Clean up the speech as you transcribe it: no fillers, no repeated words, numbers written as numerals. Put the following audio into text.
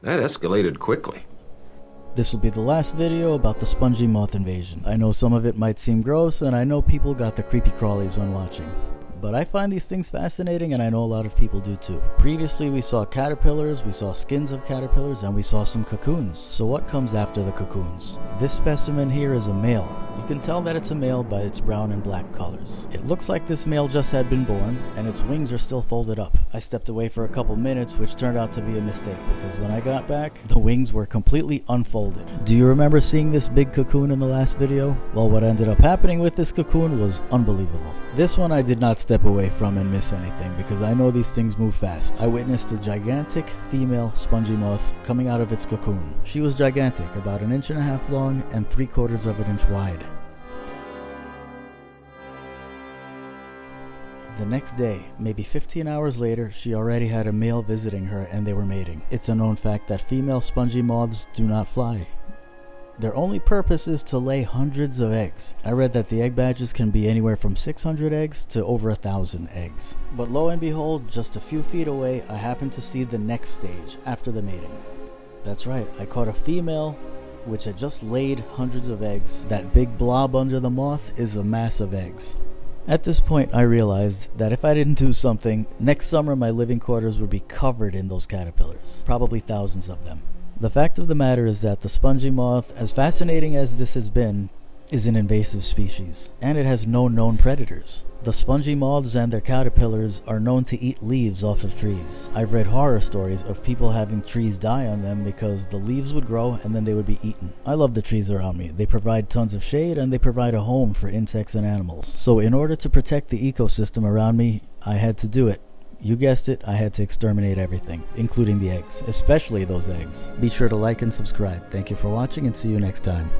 That escalated quickly. This will be the last video about the spongy moth invasion. I know some of it might seem gross, and I know people got the creepy crawlies when watching. But I find these things fascinating, and I know a lot of people do too. Previously we saw caterpillars, we saw skins of caterpillars, and we saw some cocoons. So what comes after the cocoons? This specimen here is a male. You can tell that it's a male by its brown and black colors. It looks like this male just had been born, and its wings are still folded up. I stepped away for a couple minutes, which turned out to be a mistake, because when I got back, the wings were completely unfolded. Do you remember seeing this big cocoon in the last video? Well, what ended up happening with this cocoon was unbelievable. This one I did not step away from and miss anything, because I know these things move fast. I witnessed a gigantic female spongy moth coming out of its cocoon. She was gigantic, about 1.5 inches long and 3/4 of an inch wide. The next day, maybe 15 hours later, she already had a male visiting her and they were mating. It's a known fact that female spongy moths do not fly. Their only purpose is to lay hundreds of eggs. I read that the egg batches can be anywhere from 600 eggs to over 1,000 eggs. But lo and behold, just a few feet away, I happened to see the next stage after the mating. That's right, I caught a female which had just laid hundreds of eggs. That big blob under the moth is a mass of eggs. At this point, I realized that if I didn't do something, next summer my living quarters would be covered in those caterpillars, probably thousands of them. The fact of the matter is that the spongy moth, as fascinating as this has been, is an invasive species, and it has no known predators. The spongy moths and their caterpillars are known to eat leaves off of trees. I've read horror stories of people having trees die on them because the leaves would grow and then they would be eaten. I love the trees around me. They provide tons of shade and they provide a home for insects and animals. So in order to protect the ecosystem around me, I had to do it. You guessed it, I had to exterminate everything, including the eggs, especially those eggs. Be sure to like and subscribe. Thank you for watching and see you next time.